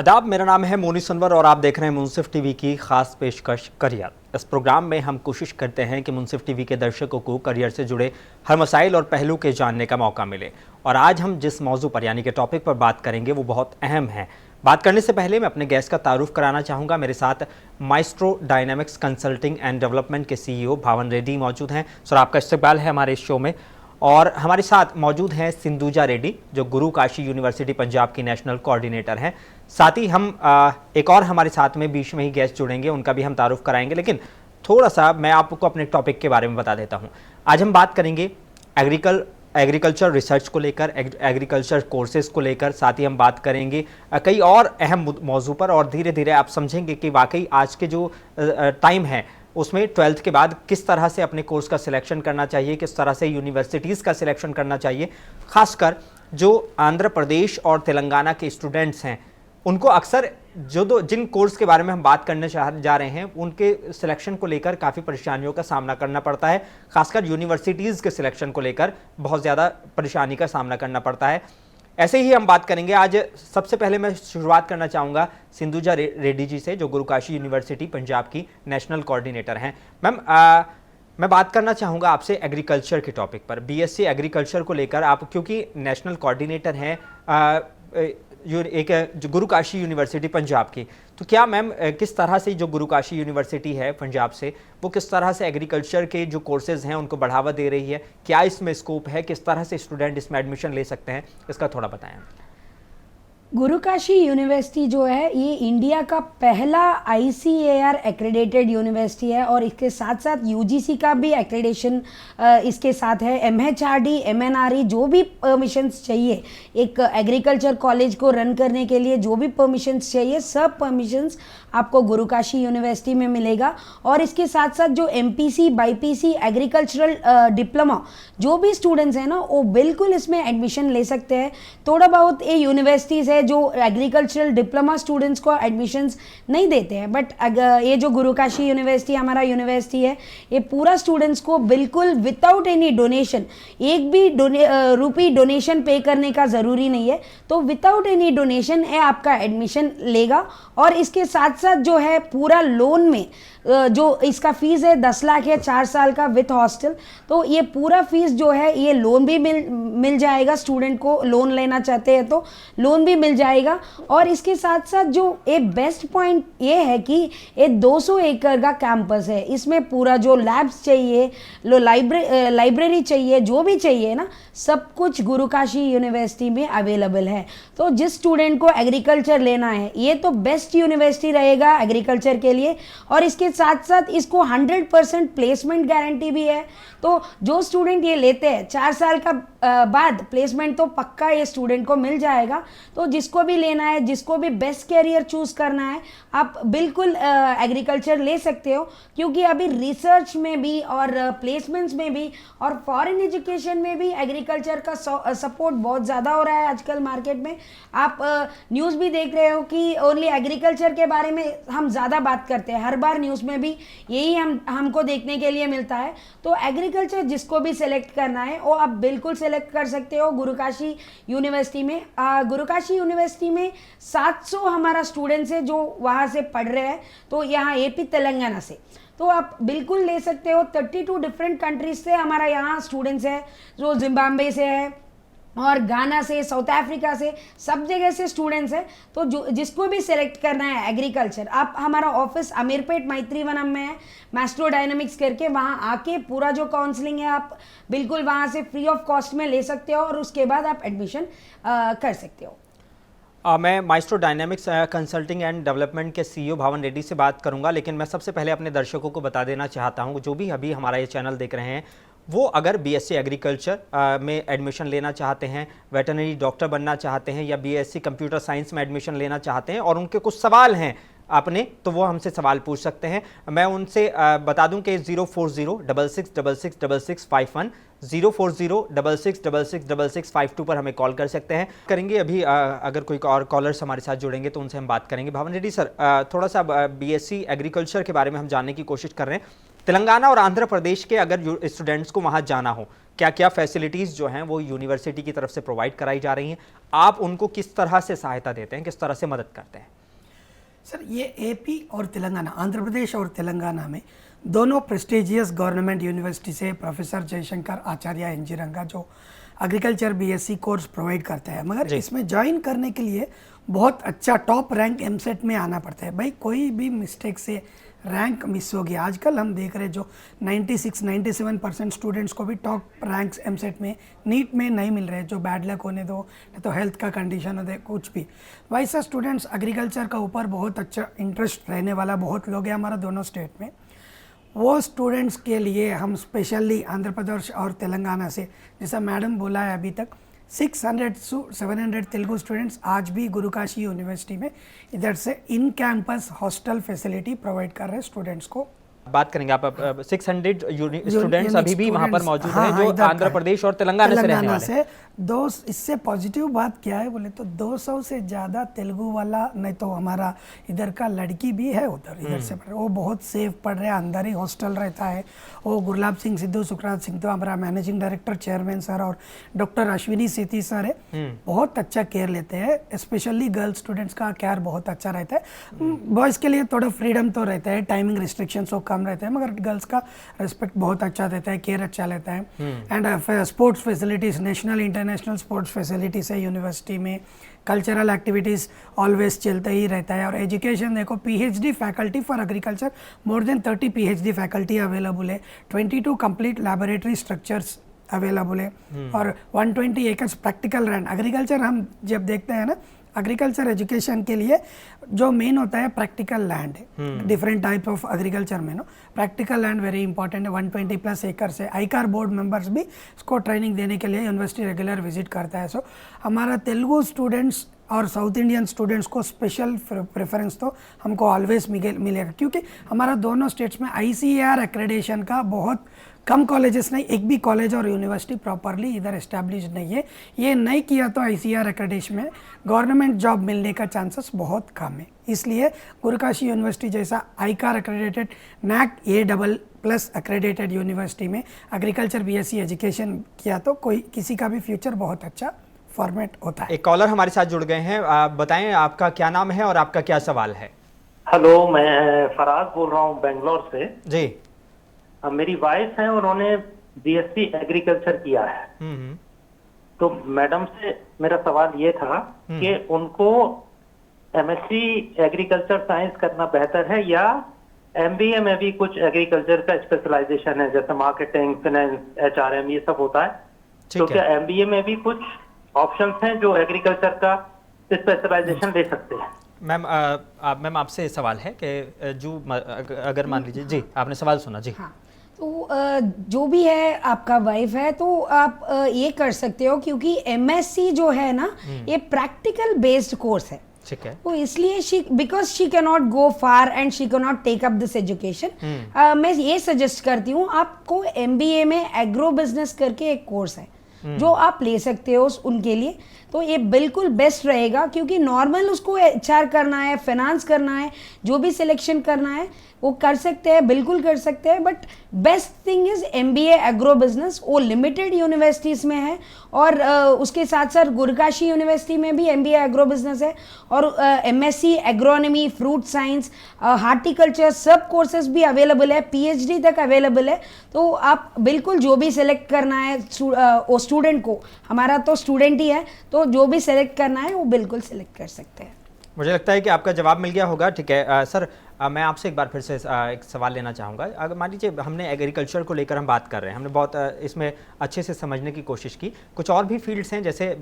आदाब, मेरा नाम है मोनी सनवर और आप देख रहे हैं मुंसिफ टीवी की खास पेशकश करियर। इस प्रोग्राम में हम कोशिश करते हैं कि मुंसिफ टीवी के दर्शकों को करियर से जुड़े हर मसाइल और पहलू के जानने का मौका मिले। और आज हम जिस मौजू पर यानी कि टॉपिक पर बात करेंगे वो बहुत अहम है। बात करने से पहले मैं अपने गेस्ट का तारुफ कराना चाहूँगा। मेरे साथ maestro dynamics consulting and development के CEO भावन रेड्डी मौजूद हैं। सर, आपका इस्तकबाल है हमारे इस शो में। और हमारे साथ मौजूद हैं सिंधुजा रेड्डी, जो गुरु काशी यूनिवर्सिटी पंजाब की नेशनल कोऑर्डिनेटर हैं। साथ ही हम एक और हमारे साथ में बीच में ही गेस्ट जुड़ेंगे, उनका भी हम तारुफ कराएंगे। लेकिन थोड़ा सा मैं आपको अपने टॉपिक के बारे में बता देता हूं। आज हम बात करेंगे एग्रीकल्चर रिसर्च को लेकर, एग्रीकल्चर कोर्सेज को लेकर। साथ ही हम बात करेंगे कई और अहम मौजू पर, और धीरे धीरे आप समझेंगे कि वाकई आज के जो टाइम है उसमें 12th के बाद किस तरह से अपने कोर्स का सिलेक्शन करना चाहिए, किस तरह से यूनिवर्सिटीज़ का सिलेक्शन करना चाहिए। खासकर जो आंध्र प्रदेश और तेलंगाना के स्टूडेंट्स हैं उनको अक्सर जिन कोर्स के बारे में हम बात करने जा रहे हैं उनके सिलेक्शन को लेकर काफ़ी परेशानियों का सामना करना पड़ता है। खासकर यूनिवर्सिटीज़ के सिलेक्शन को लेकर बहुत ज़्यादा परेशानी का सामना करना पड़ता है। ऐसे ही हम बात करेंगे। आज सबसे पहले मैं शुरुआत करना चाहूँगा सिंधुजा रेड्डी जी से, जो गुरु काशी यूनिवर्सिटी पंजाब की नेशनल कोऑर्डिनेटर हैं। मैम, मैं बात करना चाहूँगा आपसे एग्रीकल्चर के टॉपिक पर। BSc एग्रीकल्चर को लेकर आप क्योंकि नेशनल कोऑर्डिनेटर हैं जो गुरु काशी यूनिवर्सिटी पंजाब की, तो क्या मैम किस तरह से जो गुरु काशी यूनिवर्सिटी है पंजाब से, वो किस तरह से एग्रीकल्चर के जो कोर्सेज हैं उनको बढ़ावा दे रही है? क्या इसमें स्कोप है? किस तरह से स्टूडेंट इसमें एडमिशन ले सकते हैं? इसका थोड़ा बताएं। गुरु काशी यूनिवर्सिटी जो है ये इंडिया का पहला ICAR एक्रेडिटेड यूनिवर्सिटी है, और इसके साथ साथ UGC का भी एक्रेडिटेशन इसके साथ है। MHRD, MNRE जो भी परमिशंस चाहिए एक एग्रीकल्चर कॉलेज को रन करने के लिए, जो भी परमिशंस चाहिए सब परमिशंस आपको गुरु काशी यूनिवर्सिटी में मिलेगा। और इसके साथ साथ जो MPC, BIPC एग्रीकल्चरल डिप्लोमा जो भी स्टूडेंट्स हैं ना, वो बिल्कुल इसमें एडमिशन ले सकते हैं। थोड़ा बहुत ये यूनिवर्सिटीज़ है जो एग्रीकल्चरल डिप्लोमा स्टूडेंट्स को एडमिशन्स नहीं देते हैं, बट ये जो गुरु काशी यूनिवर्सिटी हमारा यूनिवर्सिटी है, ये पूरा स्टूडेंट्स को बिल्कुल विदाउट एनी डोनेशन, एक भी रुपी डोनेशन पे करने का ज़रूरी नहीं है, तो विदाउट एनी डोनेशन ये आपका एडमिशन लेगा। और इसके साथ साथ जो है पूरा लोन में जो इसका फीस है 10 लाख है 4 साल का विथ हॉस्टल, तो ये पूरा फीस जो है ये लोन भी मिल जाएगा। स्टूडेंट को लोन लेना चाहते हैं तो लोन भी मिल जाएगा। और इसके साथ साथ जो एक बेस्ट पॉइंट ये है कि ये 200 एकड़ का कैंपस है। इसमें पूरा जो लैब्स चाहिए, लाइब्रेरी चाहिए, जो भी चाहिए ना, सब कुछ गुरु काशी यूनिवर्सिटी में अवेलेबल है। तो जिस स्टूडेंट को एग्रीकल्चर लेना है ये तो बेस्ट यूनिवर्सिटी रहेगा एग्रीकल्चर के लिए। और इसके साथ साथ इसको 100% प्लेसमेंट गारंटी भी है। तो जो स्टूडेंट ये लेते हैं 4 साल का बाद प्लेसमेंट तो पक्का ये स्टूडेंट को मिल जाएगा। तो जिसको भी लेना है, जिसको भी बेस्ट कैरियर चूज करना है, आप बिल्कुल एग्रीकल्चर ले सकते हो, क्योंकि अभी रिसर्च में भी और प्लेसमेंट्स में भी और फॉरेन एजुकेशन में भी एग्रीकल्चर का सपोर्ट बहुत ज़्यादा हो रहा है आजकल मार्केट में। आप न्यूज़ भी देख रहे हो कि ओनली एग्रीकल्चर के बारे में हम ज़्यादा बात करते हैं, हर बार न्यूज़ में भी यही हमको देखने के लिए मिलता है। तो एग्रीकल्चर जिसको भी सिलेक्ट करना है वो आप बिल्कुल सिलेक्ट कर सकते हो गुरु काशी यूनिवर्सिटी में। गुरु काशी यूनिवर्सिटी में 700 हमारा स्टूडेंट्स है जो वहाँ से पढ़ रहे हैं, तो यहाँ AP तेलंगाना से, तो आप बिल्कुल ले सकते हो। 32 डिफरेंट कंट्रीज से हमारा यहाँ स्टूडेंट्स है, जो जिम्बाब्वे से है और गाना से, साउथ अफ्रीका से, सब जगह से स्टूडेंट्स हैं। तो जिसको भी सिलेक्ट करना है एग्रीकल्चर, आप हमारा ऑफिस अमीरपेट मैत्रीवनम में है, माइस्ट्रो डायनामिक्स करके, वहाँ आके पूरा जो काउंसलिंग है आप बिल्कुल वहाँ से फ्री ऑफ कॉस्ट में ले सकते हो, और उसके बाद आप एडमिशन कर सकते हो। मैं maestro dynamics consulting and development के CEO भावन रेड्डी से बात करूंगा। लेकिन मैं सबसे पहले अपने दर्शकों को बता देना चाहता हूं, जो भी अभी हमारा ये चैनल देख रहे हैं, वो अगर BSc एग्रीकल्चर में एडमिशन लेना चाहते हैं, वेटरनरी डॉक्टर बनना चाहते हैं, या BSc कंप्यूटर साइंस में एडमिशन लेना चाहते हैं और उनके कुछ सवाल हैं अपने, तो वो हमसे सवाल पूछ सकते हैं। मैं उनसे बता दूं कि 04066666651 04066666652 पर हमें कॉल कर सकते हैं करेंगे। अभी अगर कोई और कॉलर्स हमारे साथ जुड़ेंगे तो उनसे हम बात करेंगे। भावन रेड्डी सर, थोड़ा सा BSc एग्रीकल्चर के बारे में हम जानने की कोशिश कर रहे हैं। तेलंगाना और आंध्र प्रदेश के अगर स्टूडेंट्स को वहाँ जाना हो, क्या क्या फैसिलिटीज़ जो हैं वो यूनिवर्सिटी की तरफ से प्रोवाइड कराई जा रही हैं? आप उनको किस तरह से सहायता देते हैं, किस तरह से मदद करते हैं? सर ये एपी और तेलंगाना, आंध्र प्रदेश और तेलंगाना में दोनों प्रेस्टिजियस गवर्नमेंट यूनिवर्सिटी से प्रोफेसर जयशंकर आचार्य इंजीरंगा जो एग्रीकल्चर बीएससी कोर्स प्रोवाइड करता है, मगर इसमें ज्वाइन करने के लिए बहुत अच्छा टॉप रैंक एमसेट में आना पड़ता है। भाई कोई भी मिस्टेक से रैंक मिस हो गया, आजकल हम देख रहे जो 96-97% स्टूडेंट्स को भी टॉप रैंक्स एमसेट में नीट में नहीं मिल रहे, जो बैड लक होने दो, नहीं तो हेल्थ का कंडीशन हो दे, कुछ भी। वैसा स्टूडेंट्स एग्रीकल्चर का ऊपर बहुत अच्छा इंटरेस्ट रहने वाला बहुत लोग हैं हमारा दोनों स्टेट में। वो स्टूडेंट्स के लिए हम स्पेशली आंध्र प्रदेश और तेलंगाना से, जैसा मैडम बोला है अभी तक 600 to 700 तेलुगु स्टूडेंट्स आज भी गुरुकाशी यूनिवर्सिटी में इधर से in campus hostel facility provide कर रहे हैं स्टूडेंट्स को। बात करेंगे आप 600 स्टूडेंट्स अभी भी वहां पर मौजूद हाँ, हैं जो आंध्र प्रदेश और तेलंगाना से रहने वाले हैं। इससे पॉजिटिव बात क्या है बोले तो 200 से ज़्यादा तेलुगु वाला, नहीं तो हमारा इधर का लड़की भी है उधर, इधर से पढ़ रहे, वो बहुत सेफ पढ़ रहे हैं, अंदर ही हॉस्टल रहता है। वो गुरलाब सिंह सिद्धू, सुखराज सिंह तो हमारा मैनेजिंग डायरेक्टर चेयरमैन सर और डॉक्टर अश्विनी सेठी सर है, बहुत अच्छा केयर लेते हैं। स्पेशली गर्ल्स स्टूडेंट्स का केयर बहुत अच्छा रहता है। बॉयज़ के लिए थोड़ा फ्रीडम तो रहता है, टाइमिंग रिस्ट्रिक्शंस तो कम रहते हैं, मगर गर्ल्स का रिस्पेक्ट बहुत अच्छा रहता है, केयर अच्छा रहता है। And sports facilities, national international sports facilities है यूनिवर्सिटी में। कल्चरल एक्टिविटीज़ ऑलवेज चलता ही रहता है। और एजुकेशन देखो, PhD faculty for agriculture, more than 30 PhD faculty available है, 22 कंप्लीट लैबोरेटरी स्ट्रक्चर्स अवेलेबल है और 120 एकर्स प्रैक्टिकल लैंड। एग्रीकल्चर हम जब देखते हैं ना, एग्रीकल्चर एजुकेशन के लिए जो मेन होता है प्रैक्टिकल लैंड है। डिफरेंट टाइप ऑफ एग्रीकल्चर में प्रैक्टिकल लैंड वेरी इंपॉर्टेंट है। 120+ एकर्स है। आईकार बोर्ड मेंबर्स भी इसको ट्रेनिंग देने के लिए यूनिवर्सिटी रेगुलर विजिट करता है। सो हमारा तेलुगु स्टूडेंट्स और साउथ इंडियन स्टूडेंट्स को स्पेशल प्रेफरेंस तो हमको ऑलवेज मिलेगा, क्योंकि हमारा दोनों स्टेट्स में ICAR एक्रेडिटेशन का बहुत कम कॉलेजेस नहीं, एक भी कॉलेज और यूनिवर्सिटी प्रॉपरली इधर एस्टैब्लिश नहीं है। ये नहीं किया तो ICAR एक्रेडिटेशन में गवर्नमेंट जॉब मिलने का चांसेस बहुत कम है। इसलिए गुरुकाशी यूनिवर्सिटी जैसा आईकार accredited NAC A++ accredited university में एग्रीकल्चर BSc एजुकेशन किया तो कोई किसी का भी फ्यूचर बहुत अच्छा फॉर्मेट होता है। एक कॉलर हमारे साथ जुड़ गए हैं, आप बताएं आपका क्या नाम है और आपका क्या सवाल है। हेलो, मैं फराज बोल रहा हूँ बेंगलोर से जी। मेरी वाइफ है, उन्होंने BSc एग्रीकल्चर किया है। तो मैडम से मेरा सवाल ये था कि उनको MSc एग्रीकल्चर साइंस करना बेहतर है या MBA में भी कुछ एग्रीकल्चर का स्पेशलाइजेशन है, जैसे मार्केटिंग, फाइनेंस, HRM ये सब होता है। तो क्या MBA में भी कुछ ऑप्शंस हैं जो एग्रीकल्चर का स्पेशलाइजेशन ले सकते हैं? मैम आपसे सवाल है कि जो अगर मान लीजिए, जी आपने सवाल सुना जी। हाँ, तो जो भी है आपका वाइफ है, तो आप ये कर सकते हो, क्योंकि MSc जो है ना ये प्रैक्टिकल बेस्ड कोर्स है। ठीक है। तो इसलिए because she can not go far and she can not take up this education, मैं ये सजेस्ट करती हूँ आपको MBA में एग्रो बिजनेस करके एक कोर्स है जो आप ले सकते हो उनके लिए। तो ये बिल्कुल बेस्ट रहेगा, क्योंकि नॉर्मल उसको HR करना है, फाइनेंस करना है, जो भी सिलेक्शन करना है वो कर सकते हैं, बिल्कुल कर सकते हैं। But best thing is MBA agro business, वो लिमिटेड यूनिवर्सिटीज में है और उसके साथ साथ गुरुकाशी यूनिवर्सिटी में भी MBA एग्रो बिजनेस है और MSc agronomy, fruit science, horticulture सब कोर्सेज भी अवेलेबल है, PhD तक अवेलेबल है। तो आप बिल्कुल जो भी सिलेक्ट करना है वो स्टूडेंट को, हमारा तो स्टूडेंट ही है, तो जो भी सिलेक्ट करना है वो बिल्कुल सिलेक्ट कर सकते हैं। मुझे लगता है कि आपका जवाब मिल गया होगा। ठीक है सर, मैं आपसे एक बार फिर से एक सवाल लेना चाहूँगा। अगर मान लीजिए हमने एग्रीकल्चर को लेकर हम बात कर रहे हैं, हमने बहुत इसमें अच्छे से समझने की कोशिश की। कुछ और भी फील्ड्स हैं, जैसे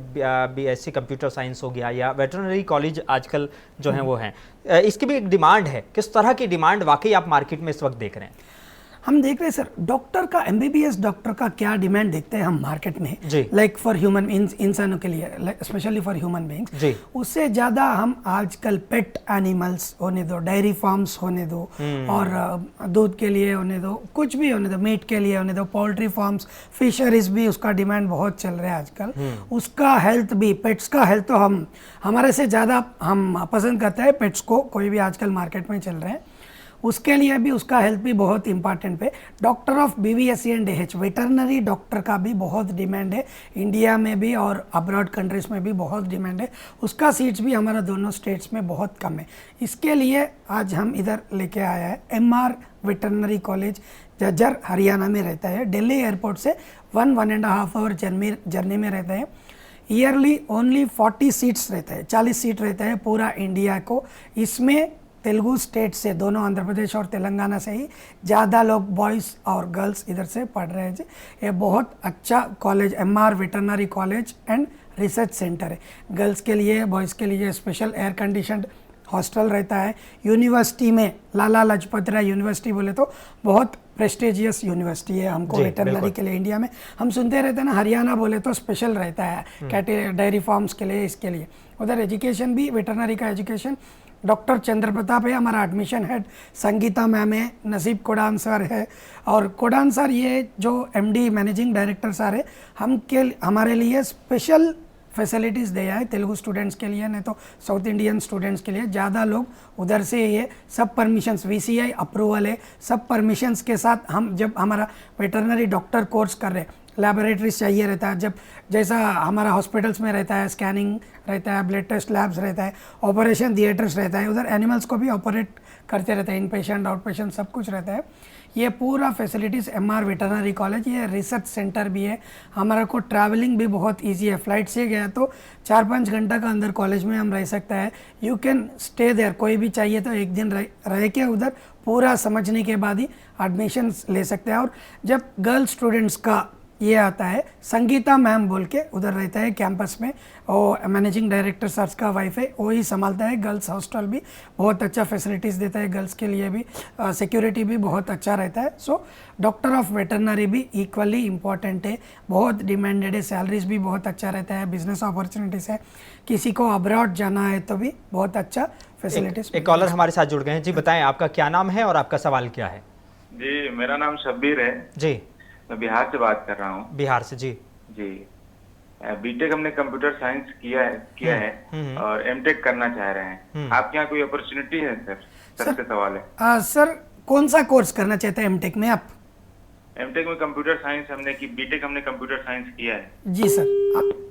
BSc कंप्यूटर साइंस हो गया या वेटरनरी कॉलेज आजकल जो हैं वो हैं, इसकी भी एक डिमांड है। किस तरह की डिमांड वाकई आप मार्केट में इस वक्त देख रहे हैं? हम देख रहे हैं सर, डॉक्टर का MBBS डॉक्टर का क्या डिमांड देखते हैं हम मार्केट में, लाइक फॉर ह्यूमन इंसानों के लिए, स्पेशली फॉर ह्यूमन बीइंग्स। उससे ज़्यादा हम आजकल पेट एनिमल्स होने दो, डेयरी फार्म्स होने दो और दूध के लिए होने दो, कुछ भी होने दो, मीट के लिए होने दो, पोल्ट्री फार्म्स, फिशरीज भी उसका डिमांड बहुत चल रहा है आजकल। उसका हेल्थ भी, पेट्स का हेल्थ तो हमारे से ज़्यादा हम पसंद करते हैं पेट्स को, कोई भी आजकल मार्केट में चल रहे हैं। उसके लिए भी उसका हेल्थ भी बहुत इंपॉर्टेंट है। Doctor of BVSC and DH veterinary doctor का भी बहुत डिमांड है, इंडिया में भी और अब्रॉड कंट्रीज में भी बहुत डिमांड है। उसका सीट्स भी हमारा दोनों स्टेट्स में बहुत कम है। इसके लिए आज हम इधर लेके आया है MR veterinary college, Jhajjar Haryana में रहता है। दिल्ली एयरपोर्ट से 1.5 आवर जर्नी में रहता है। ईयरली ओनली 40 सीट्स रहता है, 40 सीट रहता है पूरा इंडिया को। इसमें तेलुगु स्टेट से, दोनों आंध्र प्रदेश और तेलंगाना से ही ज़्यादा लोग बॉयज़ और गर्ल्स इधर से पढ़ रहे हैं। ये बहुत अच्छा college MR veterinary college and research centre है। गर्ल्स के लिए, बॉयज़ के लिए स्पेशल एयर कंडीशनड हॉस्टल रहता है। यूनिवर्सिटी में लाला लाजपत राय यूनिवर्सिटी बोले तो बहुत प्रेस्टिजियस यूनिवर्सिटी है हमको वेटरनरी के लिए। इंडिया में हम सुनते रहते हैं ना, हरियाणा बोले तो स्पेशल रहता है कैटे डेयरी फार्म्स के लिए, इसके लिए। उधर एजुकेशन भी, वेटरनरी का एजुकेशन, डॉक्टर चंद्र प्रताप है हमारा एडमिशन हेड, संगीता मैम है, नसीब कोडान सर है। और कोडान सर ये जो MD मैनेजिंग डायरेक्टर सर है, हमारे लिए स्पेशल फैसिलिटीज़ दिया है तेलुगु स्टूडेंट्स के लिए, नहीं तो साउथ इंडियन स्टूडेंट्स के लिए। ज़्यादा लोग उधर से ये सब परमिशंस, VCI अप्रूवल है, सब परमिशंस के साथ हम जब हमारा वेटरनरी डॉक्टर कोर्स कर रहे हैं, लैबोरेटरीज चाहिए रहता है, जब जैसा हमारा हॉस्पिटल्स में रहता है, स्कैनिंग रहता है, ब्लड टेस्ट लैब्स रहता है, ऑपरेशन थिएटर्स रहता है, उधर एनिमल्स को भी ऑपरेट करते रहते हैं, इन पेशेंट आउट पेशेंट सब कुछ रहता है। ये पूरा फैसिलिटीज़ MR वेटरनरी कॉलेज, ये रिसर्च सेंटर भी है। हमारा को ट्रैवलिंग भी बहुत इजी है, फ्लाइट से गया तो 4-5 घंटा का अंदर कॉलेज में हम रह सकता है। यू कैन स्टे देयर, कोई भी चाहिए तो एक दिन रह के उधर पूरा समझने के बाद ही एडमिशन ले सकते हैं। और जब गर्ल स्टूडेंट्स का ये आता है, संगीता मैम बोल के उधर रहता है कैंपस में, और मैनेजिंग डायरेक्टर सर का वाइफ है, वो ही संभालता है। गर्ल्स हॉस्टल भी बहुत अच्छा फैसिलिटीज़ देता है गर्ल्स के लिए भी, सिक्योरिटी भी बहुत अच्छा रहता है। सो डॉक्टर ऑफ वेटरनरी भी इक्वली इम्पॉर्टेंट है, बहुत डिमांडेड है, सैलरीज भी बहुत अच्छा रहता है, बिजनेस अपॉर्चुनिटीज़ है, किसी को अब्रॉड जाना है तो भी बहुत अच्छा फैसिलिटीज। एक कॉलर हमारे साथ जुड़ गए हैं जी, बताएं आपका क्या नाम है और आपका सवाल क्या है? जी, मेरा नाम शब्बीर है जी, मैं बिहार से बात कर रहा हूँ। बिहार से जी। जी, बीटेक हमने कंप्यूटर साइंस किया है और एमटेक करना चाह रहे हैं। आपके यहाँ कोई अपॉर्चुनिटी है सर? सबसे सवाल है सर कौन सा कोर्स करना चाहते हैं एमटेक में आप? एमटेक में कंप्यूटर साइंस हमने की, बीटेक हमने कंप्यूटर साइंस किया है। जी सर,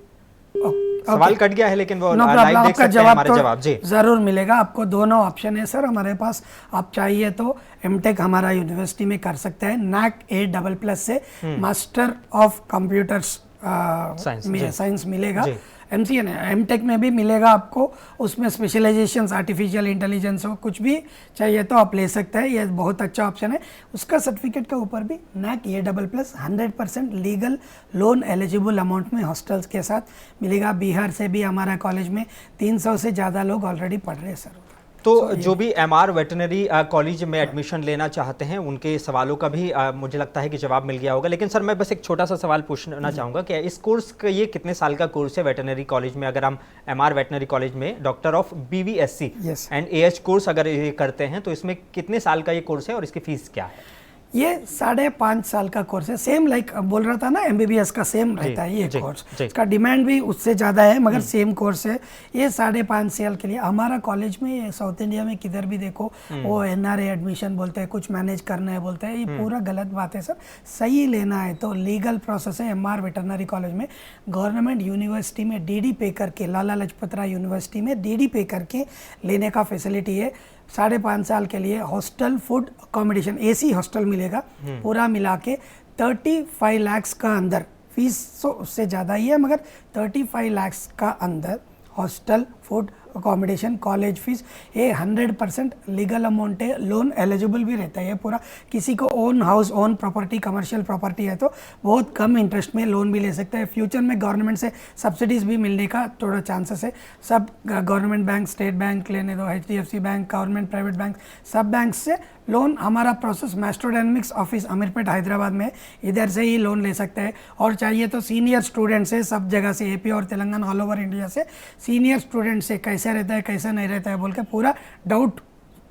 सवाल कट गया है लेकिन वो नो लाइव प्रॉब्लम, देख आपका सकते हैं जवाब हमारे तो जवाब जी। जरूर मिलेगा आपको। दोनों ऑप्शन है सर हमारे पास, आप चाहिए तो एमटेक हमारा यूनिवर्सिटी में कर सकते हैं, NAC A++ से मास्टर ऑफ कंप्यूटर्स साइंस मिलेगा। MCA एमटेक में भी मिलेगा आपको, उसमें स्पेशलाइजेशंस आर्टिफिशियल इंटेलिजेंस हो, कुछ भी चाहिए तो आप ले सकते हैं, ये बहुत अच्छा ऑप्शन है। उसका सर्टिफिकेट के ऊपर भी NAC A++ 100% legal loan eligible amount में हॉस्टल्स के साथ मिलेगा। बिहार से भी हमारा कॉलेज में 300 से ज़्यादा लोग ऑलरेडी पढ़ रहे हैं सर। तो जो भी MR वेटरनरी कॉलेज में एडमिशन लेना चाहते हैं उनके सवालों का भी मुझे लगता है कि जवाब मिल गया होगा। लेकिन सर मैं बस एक छोटा सा सवाल पूछना चाहूँगा कि इस कोर्स का ये कितने साल का कोर्स है वेटरनरी कॉलेज में? अगर हम MR वेटरनरी कॉलेज में doctor of BVSC and AH course अगर ये करते हैं तो इसमें कितने साल का ये कोर्स है और इसकी फीस क्या है? ये 5.5 साल का कोर्स है, सेम लाइक बोल रहा था ना MBBS का सेम रहता है ये कोर्स। इसका डिमांड भी उससे ज़्यादा है मगर सेम कोर्स है। ये 5.5 साल के लिए हमारा कॉलेज में, ये साउथ इंडिया में किधर भी देखो वो NRA एडमिशन बोलते हैं, कुछ मैनेज करना है बोलते हैं, ये पूरा गलत बात है सर। सही लेना है तो लीगल प्रोसेस है। MR वेटरनरी कॉलेज में गवर्नमेंट यूनिवर्सिटी में DD पे करके, लाला लाजपत राय यूनिवर्सिटी में DD पे करके लेने का फैसिलिटी है। 5.5 साल के लिए hostel, food, accommodation, AC hostel मिलेगा, पूरा मिला के 35 लाख का अंदर। फीस तो उससे ज़्यादा ही है मगर 35 लाख का अंदर hostel, food, accommodation, college fees, ये 100% लीगल अमाउंट है। लोन एलिजिबल भी रहता है ये पूरा। किसी को own house, own property, commercial property है तो बहुत कम इंटरेस्ट में लोन भी ले सकते हैं। फ्यूचर में गवर्नमेंट से सब्सिडीज़ भी मिलने का थोड़ा चांसेस है। सब गवर्नमेंट बैंक, स्टेट बैंक लेने दो, HDFC bank, government private bank, सब बैंक से लोन। हमारा प्रोसेस मैस्ट्रोडायनेमिक्स ऑफिस अमीरपेट हैदराबाद में, इधर से ही लोन ले सकते हैं। और चाहिए तो सीनियर स्टूडेंट से, सब जगह से, AP और तेलंगाना ऑल ओवर इंडिया से सीनियर स्टूडेंट से कैसे रहता है कैसे नहीं रहता है बोल के पूरा डाउट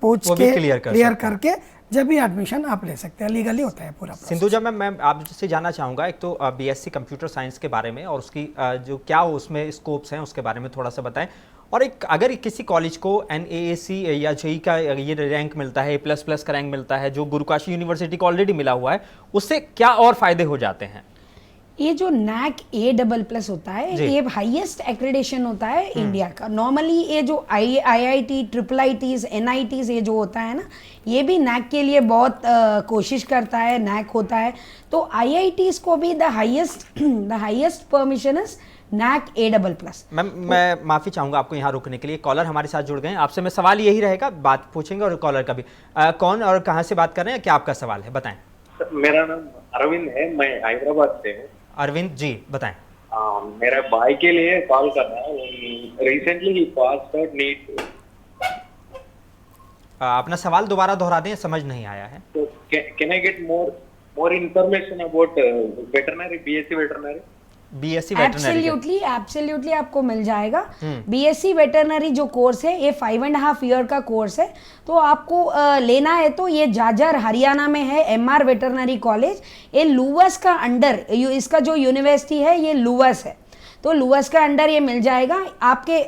पूछ के क्लियर करके जब भी एडमिशन आप ले सकते हैं। लीगली होता है पूरा। सिंधुजा मैम, मैं आपसे जानना चाहूँगा एक तो BSc कंप्यूटर साइंस के बारे में और उसकी जो क्या उसमें स्कोप्स हैं उसके बारे में थोड़ा सा बताएं, और एक अगर किसी कॉलेज को NAAC या JEE का ये रैंक मिलता है, A++ का रैंक मिलता है, जो गुरुकाशी यूनिवर्सिटी को ऑलरेडी मिला हुआ है, उससे क्या और फायदे हो जाते हैं? ये जो NAC A++ होता है ये हाईएस्ट एक्रेडिशन होता है इंडिया का। नॉर्मली ये जो IIT, IITs, NITs ये जो होता है ना, ये भी NAC के लिए बहुत कोशिश करता है, NAC होता है। तो IITs को भी the highest permission is NAC A++। Ma'am मैं माफ़ी चाहूँगा आपको यहाँ रुकने के लिए। कॉलर हमारे साथ जुड़ गए हैं, आपसे मैं सवाल यही रहेगा, बात पूछेंगे और कॉलर का भी। कौन और कहाँ से बात कर रहे हैं, क्या आपका सवाल है, बताएं। मेरा नाम अरविंद है, मैं हैदराबाद से हूँ। अरविंद जी बताएं। मेरा भाई के लिए कॉल करना है। रिसेंटली ही पास आउट नीट। अपना सवाल दोबारा दोहरा दें, समझ नहीं आया है। तो can I get more information about veterinary, BSc veterinary? BSc veterinary absolutely आपको मिल जाएगा। BSc वेटरनरी जो कोर्स है ये 5.5 ईयर का कोर्स है। तो आपको लेना है तो ये जाजर हरियाणा में है, MR वेटरनरी कॉलेज। ये लुवस का अंडर, इसका जो यूनिवर्सिटी है ये लुवस है, तो लुवस का अंडर ये मिल जाएगा आपके।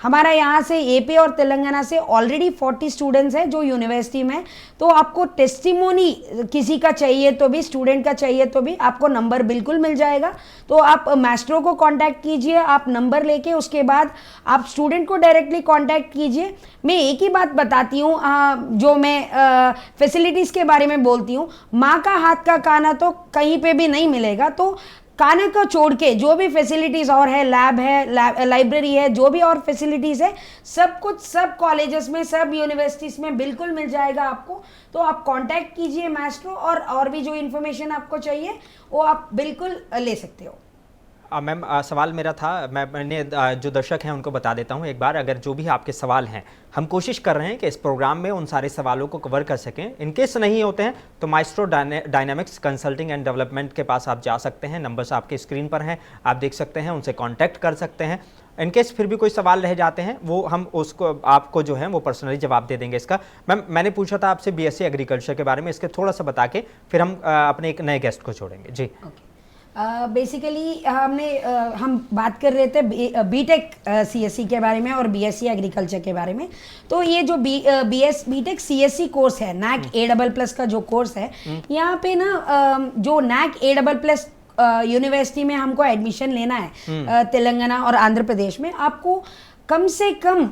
हमारा यहाँ से AP और तेलंगाना से ऑलरेडी 40 स्टूडेंट्स हैं जो यूनिवर्सिटी में। तो आपको टेस्टिमोनी किसी का चाहिए तो भी, स्टूडेंट का चाहिए तो भी आपको नंबर बिल्कुल मिल जाएगा। तो आप मास्टरों को कांटेक्ट कीजिए, आप नंबर लेके उसके बाद आप स्टूडेंट को डायरेक्टली कांटेक्ट कीजिए। मैं एक ही बात बताती हूँ, जो मैं फैसिलिटीज़ के बारे में बोलती हूँ, माँ का हाथ का खाना तो कहीं पे भी नहीं मिलेगा। तो खाने को छोड़ के जो भी फैसिलिटीज़ और है, लैब है, लाइब्रेरी है, जो भी और फैसिलिटीज़ है, सब कुछ सब कॉलेजेस में, सब यूनिवर्सिटीज़ में बिल्कुल मिल जाएगा आपको। तो आप कांटेक्ट कीजिए मास्टरों, और भी जो इन्फॉर्मेशन आपको चाहिए वो आप बिल्कुल ले सकते हो। मैम सवाल मेरा था, मैंने जो दर्शक हैं उनको बता देता हूं एक बार, अगर जो भी आपके सवाल हैं, हम कोशिश कर रहे हैं कि इस प्रोग्राम में उन सारे सवालों को कवर कर सकें। इनकेस नहीं होते हैं तो maestro dynamics consulting and development के पास आप जा सकते हैं, नंबर्स आपके स्क्रीन पर हैं, आप देख सकते हैं, उनसे कॉन्टैक्ट कर सकते हैं। इनकेस फिर भी कोई सवाल रह जाते हैं वो हम उसको आपको जो है वो पर्सनली जवाब दे देंगे इसका। मैम मैंने पूछा था आपसे BSc एग्रीकल्चर के बारे में, इसके थोड़ा सा बता के फिर हम अपने एक नए गेस्ट को छोड़ेंगे जी। बेसिकली हम बात कर रहे थे BTech CSC के बारे में और BSc एग्रीकल्चर के बारे में। तो ये जो BTech CSC कोर्स है, NAC A++ का जो कोर्स है, यहाँ पे ना जो NAC A++ यूनिवर्सिटी में हमको एडमिशन लेना है तेलंगाना और आंध्र प्रदेश में, आपको कम से कम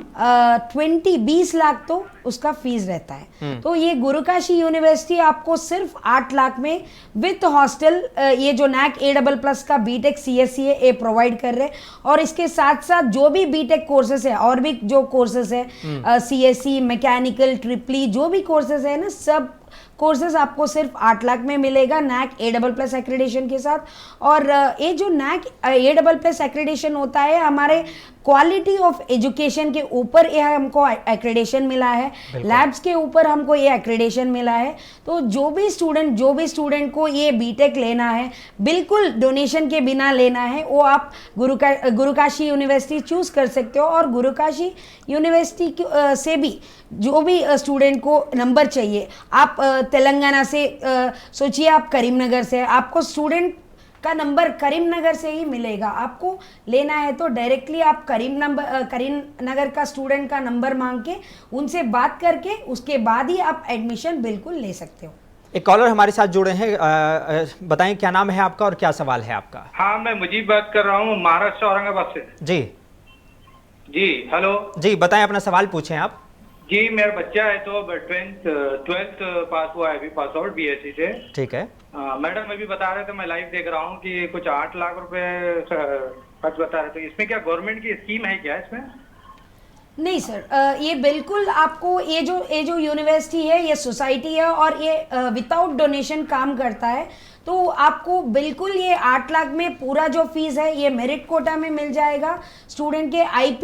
20 लाख तो उसका फीस रहता है। तो ये गुरुकाशी यूनिवर्सिटी आपको सिर्फ 8 लाख में विथ हॉस्टल, ये जो NAC A++ का BTech CSC है ये प्रोवाइड कर रहे हैं। और इसके साथ साथ जो भी BTech कोर्सेज है और भी जो कोर्सेज है, CSC, मैकेनिकल, ट्रिपली, जो भी कोर्सेज है ना, सब कोर्सेज आपको सिर्फ 8 लाख में मिलेगा NAC A++ एक्रेडिशन के साथ। और ये जो NAC A++ एक्रेडिशन होता है, हमारे क्वालिटी ऑफ एजुकेशन के ऊपर ये हमको एक्रेडिशन मिला है, लैब्स के ऊपर हमको ये एक्रेडिशन मिला है। तो जो भी स्टूडेंट को ये BTech लेना है, बिल्कुल डोनेशन के बिना लेना है, वो आप गुरुकाशी यूनिवर्सिटी चूज कर सकते हो। और गुरुकाशी यूनिवर्सिटी से भी जो भी स्टूडेंट को नंबर चाहिए, आप तेलंगाना से सोचिए, आप करीमनगर से, आपको स्टूडेंट का नंबर करीमनगर से ही मिलेगा। आपको लेना है तो डायरेक्टली आप करीमनगर का स्टूडेंट का नंबर मांग के उनसे बात करके उसके बाद ही आप एडमिशन बिल्कुल ले सकते हो। एक कॉलर हमारे साथ जुड़े हैं, बताएं क्या नाम है आपका और क्या सवाल है आपका? हाँ, मैं मुजीब बात कर रहा हूँ, महाराष्ट्र औरंगाबाद से। जी हेलो जी, बताएं अपना सवाल पूछें आप। जी, मेरा बच्चा है तो 12th पास हुआ है, अभी पास आउट BSc से। ठीक है। मैडम अभी बता रहे थे, मैं लाइव देख रहा हूँ कि कुछ 8 लाख रुपए खर्च बता रहे थे। इसमें क्या गवर्नमेंट की स्कीम है क्या इसमें? नहीं सर, ये बिल्कुल आपको ये जो यूनिवर्सिटी है ये सोसाइटी है और ये विदाउट डोनेशन काम करता है। तो आपको बिल्कुल ये 8 लाख में पूरा जो फीस है ये मेरिट कोटा में मिल जाएगा। स्टूडेंट के IP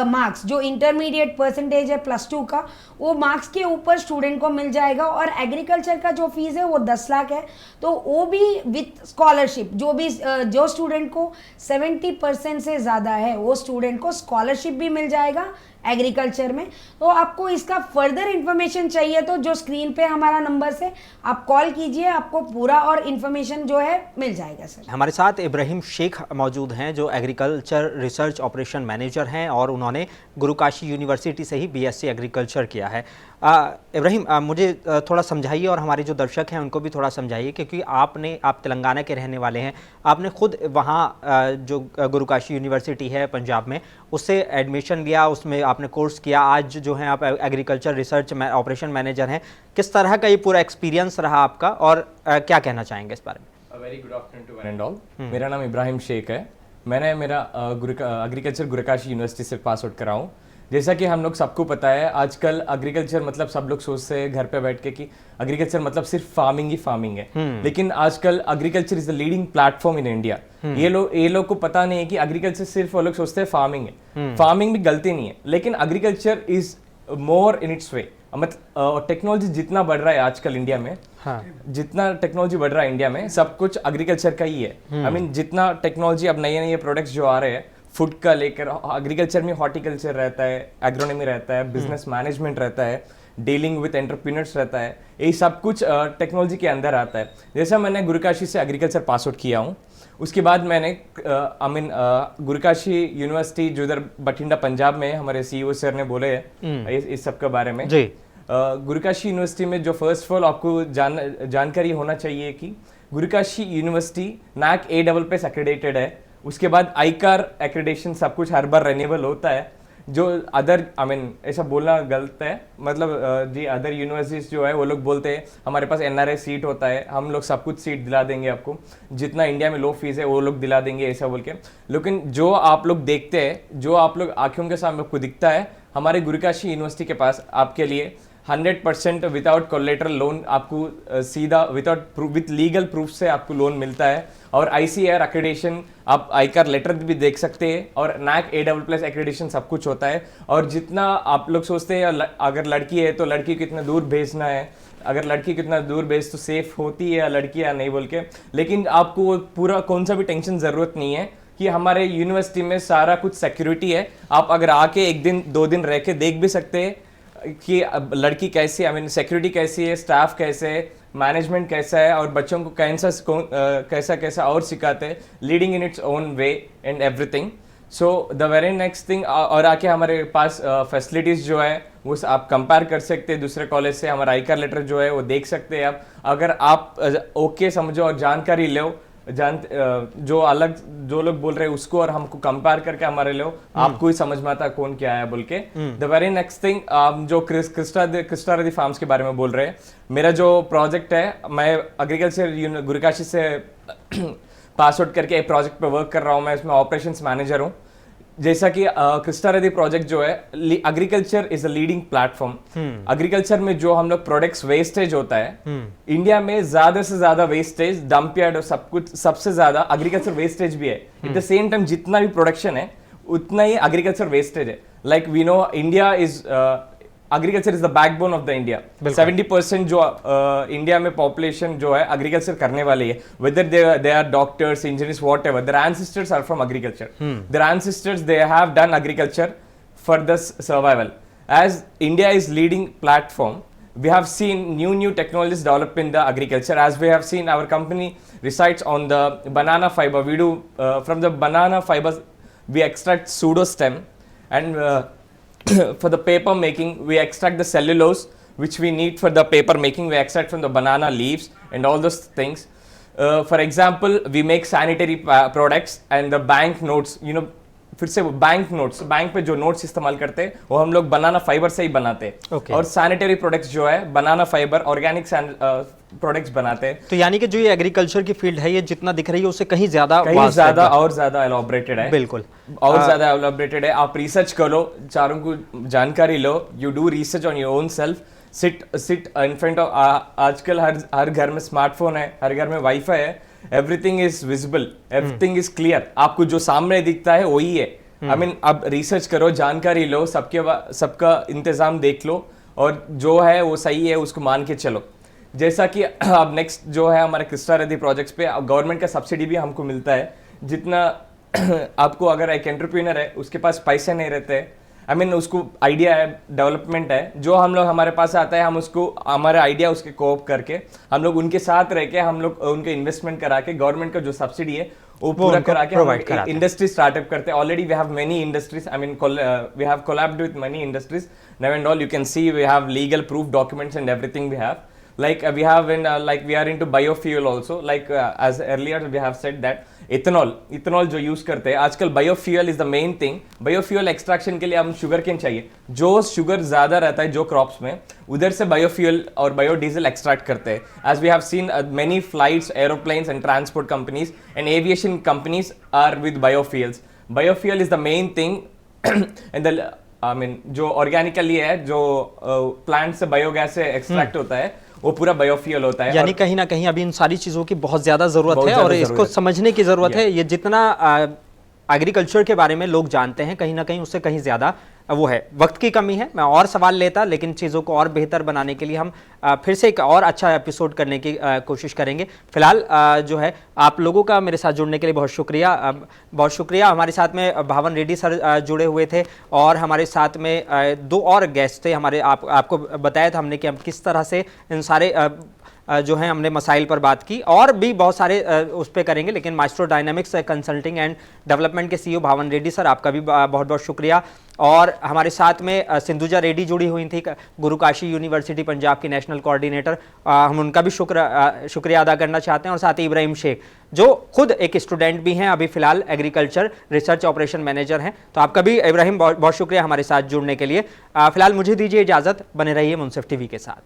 मार्क्स, जो इंटरमीडिएट परसेंटेज है +2 का, वो मार्क्स के ऊपर स्टूडेंट को मिल जाएगा। और एग्रीकल्चर का जो फीस है वो 10 लाख है, तो वो भी विथ स्कॉलरशिप। जो स्टूडेंट को 70% से ज़्यादा है वो स्टूडेंट को स्कॉलरशिप भी मिल जाएगा एग्रीकल्चर में। तो आपको इसका फर्दर इंफॉर्मेशन चाहिए तो जो स्क्रीन पे हमारा नंबर से आप कॉल कीजिए, आपको पूरा और इन्फॉर्मेशन इन्फॉर्मेशन जो है मिल जाएगा सर। हमारे साथ इब्राहिम शेख मौजूद हैं जो एग्रीकल्चर रिसर्च ऑपरेशन मैनेजर हैं और उन्होंने गुरुकाशी यूनिवर्सिटी से ही बीएससी एग्रीकल्चर किया है। इब्राहिम, मुझे थोड़ा समझाइए और हमारे जो दर्शक हैं उनको भी थोड़ा समझाइए, क्योंकि आप तेलंगाना के रहने वाले हैं, आपने खुद वहाँ जो गुरुकाशी यूनिवर्सिटी है पंजाब में उससे एडमिशन लिया, उसमें आपने कोर्स किया, आज जो है आप एग्रीकल्चर रिसर्च ऑपरेशन मैनेजर हैं। किस तरह का ये पूरा एक्सपीरियंस रहा आपका और क्या कहना चाहेंगे इस बारे में? Very good afternoon to one and all. मेरा नाम इब्राहिम शेख है। मैंने मेरा एग्रीकल्चर गुरुकाशी यूनिवर्सिटी से पास आउट करा हूँ। जैसा कि हम लोग सबको पता है, आजकल एग्रीकल्चर मतलब सब लोग सोचते हैं घर पे बैठ के कि एग्रीकल्चर मतलब सिर्फ फार्मिंग ही फार्मिंग है, लेकिन आजकल agriculture is the leading platform in India. ये लोग को पता नहीं है कि एग्रीकल्चर सिर्फ वो लोग सोचते हैं फार्मिंग है। फार्मिंग भी गलती नहीं है, लेकिन agriculture is more in its way. मतलब टेक्नोलॉजी जितना बढ़ रहा है आजकल इंडिया में, जितना टेक्नोलॉजी बढ़ रहा है इंडिया में, सब कुछ एग्रीकल्चर का ही है। आई मीन जितना टेक्नोलॉजी, अब नए नए प्रोडक्ट्स जो आ रहे हैं फूड का लेकर, एग्रीकल्चर में हॉर्टिकल्चर रहता है, एग्रोनॉमी रहता है, बिजनेस मैनेजमेंट रहता है, डीलिंग विद एंटरप्रेन्योर्स रहता है, ये सब कुछ टेक्नोलॉजी के अंदर आता है। जैसा मैंने गुरुकाशी से एग्रीकल्चर पास आउट किया हूँ, उसके बाद मैंने गुरुकाशी यूनिवर्सिटी जो इधर बठिंडा पंजाब में हमारे सीईओ सर ने बोले हैं इस सब के बारे में जी। गुरुकाशी यूनिवर्सिटी में जो फर्स्ट ऑफ ऑल आपको जानकारी होना चाहिए कि गुरुकाशी यूनिवर्सिटी NAAC A++ एक्रेडिटेड है। उसके बाद ICAR एक्रेडिटेशन सब कुछ हर बार रिन्यूएबल होता है। जो अदर ऐसा बोलना गलत है, मतलब जी अदर यूनिवर्सिटीज जो है वो लोग बोलते हैं हमारे पास NRI सीट होता है, हम लोग सब कुछ सीट दिला देंगे आपको, जितना इंडिया में लो फीस है वो लोग दिला देंगे, ऐसा बोल के। लेकिन जो आप लोग देखते हैं, जो आप लोग आंखों के सामने आपको दिखता है, हमारे गुरुकाशी यूनिवर्सिटी के पास आपके लिए 100% विदाउट कोलेटरल लोन आपको सीधा विथ लीगल प्रूफ से आपको लोन मिलता है। और ICAR एक्रेडिटेशन, आप ICAR लेटर भी देख सकते हैं, और NAAC A++ एक्रेडिटेशन सब कुछ होता है। और जितना आप लोग सोचते हैं अगर लड़की है तो लड़की को कितना दूर भेजना है, अगर लड़की कितना दूर भेज तो सेफ होती है या लड़की या नहीं बोल के, लेकिन आपको पूरा कौन सा भी टेंशन ज़रूरत नहीं है कि हमारे यूनिवर्सिटी में सारा कुछ सिक्योरिटी है। आप अगर आके 1 दिन 2 दिन रह के देख भी सकते हैं कि लड़की कैसी, सिक्योरिटी कैसी है, स्टाफ कैसे है, मैनेजमेंट कैसा है, और बच्चों को कैसा कैसा और सिखाते हैं, leading in its own way and everything. So the very next thing, और आके हमारे पास फैसिलिटीज़ जो है वो आप कंपेयर कर सकते हैं दूसरे कॉलेज से। हमारा ICAR लेटर जो है वो देख सकते हैं आप। अगर आप ओके समझो और जानकारी लो, जो लोग बोल रहे हैं उसको और हमको कंपेयर करके हमारे लो, आपको ही समझ में आता कौन क्या है बोल के। द वेरी नेक्स्ट थिंग, जो क्रिस्टा रेड्डी फार्म्स के बारे में बोल रहे हैं, मेरा जो प्रोजेक्ट है, मैं एग्रीकल्चर गुरुकाशी से पास आउट करके एक प्रोजेक्ट पे वर्क कर रहा हूँ। मैं इसमें ऑपरेशंस मैनेजर हूँ। जैसा कि क्रिस्टा रेड्डी प्रोजेक्ट जो है, agriculture is a leading platform. Agriculture में जो हम लोग प्रोडक्ट्स वेस्टेज होता है, इंडिया में ज्यादा से ज्यादा वेस्टेज, डंप यार्ड और सब कुछ, सबसे ज्यादा एग्रीकल्चर वेस्टेज भी है। एट द सेम टाइम जितना भी प्रोडक्शन है उतना ही एग्रीकल्चर वेस्टेज है। Like we know India is agriculture is the backbone of the India. 70% जो इंडिया में पॉपुलेशन जो है एग्रीकल्चर करने वाली है, whether they are doctors, engineers, whatever, their ancestors are from agriculture. Their ancestors they have done agriculture for the survival. As India is leading platform, we have seen new technologies develop in the agriculture. As we have seen, our company resides on the banana fiber. We do from the banana fibers we extract pseudostem, and for the paper making we extract the cellulose which we need for the paper making. We extract from the banana leaves and all those things. For example, we make sanitary products and the bank notes, फिर से bank notes, bank पे जो notes इस्तेमाल करते हैं वो हम लोग बनाना फाइबर से ही बनाते हैं। और सैनिटरी प्रोडक्ट्स जो है बनाना फाइबर ऑर्गेनिक प्रोडक्ट्स बनाते हैं। तो यानी कि जो ये एग्रीकल्चर की फील्ड है, ये जितना दिख रही है उससे कहीं ज्यादा और ज्यादा एलॉबरेटेड है। बिल्कुल, और ज्यादा एलॉबरेटेड है। आप रिसर्च करो, चारों को जानकारी लो, you do research on your own self, sit in front of, आजकल हर घर में स्मार्टफोन है, हर घर में वाईफाई है, everything is visible, everything is clear, आपको जो सामने दिखता है वही है। अब रिसर्च करो, जानकारी लो, सबका इंतजाम देख लो, और जो है वो सही है उसको मान के चलो। जैसा कि अब नेक्स्ट जो है हमारे क्रिस्टा रेड्डी प्रोजेक्ट्स पे गवर्नमेंट का सब्सिडी भी हमको मिलता है। जितना आपको, अगर एक एंटरप्रेन्योर है उसके पास पैसे नहीं रहते, आई मीन उसको आइडिया है, डेवलपमेंट है, जो हम लोग हमारे पास आता है, हम उसको हमारे आइडिया उसके कोऑप करके हम लोग उनके साथ रह के हम लोग उनके इन्वेस्टमेंट करा के गवर्नमेंट का जो सब्सिडी है वो पूरा करा के इंडस्ट्री स्टार्टअप करते हैं. Already we have many industries, I mean we have collabed with many industries now and all. You can see we have legal proof documents and everything we have. Like we have in like we are into biofuel also, like as earlier we have said that ethanol जो use करते हैं आजकल, biofuel is the main thing. Biofuel extraction के लिए हम sugar cane चाहिए, जो sugar ज्यादा रहता है जो क्रॉप्स में, उधर से बायोफ्यूल और बायोडीजल एक्सट्रैक्ट करते हैं. As we have seen many flights, aeroplanes and transport companies and aviation companies are with biofuels. Biofuel is the main thing and the I mean जो ऑर्गेनिकली है, जो प्लांट से बायोगैस से extract होता है वो पूरा बायोफ्यूल होता है. यानी कहीं ना कहीं अभी इन सारी चीज़ों की बहुत ज़्यादा ज़रूरत है और इसको समझने की ज़रूरत है. ये जितना एग्रीकल्चर के बारे में लोग जानते हैं कहीं ना कहीं उससे कहीं ज़्यादा वो है. वक्त की कमी है, मैं और सवाल लेता, लेकिन चीज़ों को और बेहतर बनाने के लिए हम फिर से एक और अच्छा एपिसोड करने की कोशिश करेंगे. फिलहाल जो है आप लोगों का मेरे साथ जुड़ने के लिए बहुत शुक्रिया. बहुत शुक्रिया. हमारे साथ में भावन रेड्डी सर जुड़े हुए थे और हमारे साथ में दो और गेस्ट थे. हमारे आपको बताया था हमने कि हम किस तरह से इन सारे जो है हमने मसाइल पर बात की, और भी बहुत सारे उस पर करेंगे. लेकिन maestro dynamics consulting and development के सीईओ भावन रेड्डी सर, आपका भी बहुत बहुत शुक्रिया. और हमारे साथ में सिंधुजा रेड्डी जुड़ी हुई थी, गुरु काशी यूनिवर्सिटी पंजाब की नेशनल कोऑर्डिनेटर. हम उनका भी शुक्रिया अदा करना चाहते हैं. और साथ ही इब्राहिम शेख जो खुद एक स्टूडेंट भी हैं, अभी फिलहाल एग्रीकल्चर रिसर्च ऑपरेशन मैनेजर हैं. तो आपका भी इब्राहिम बहुत बहुत शुक्रिया हमारे साथ जुड़ने के लिए. फिलहाल मुझे दीजिए इजाज़त, बने रहिए मुंसिफ टीवी के साथ.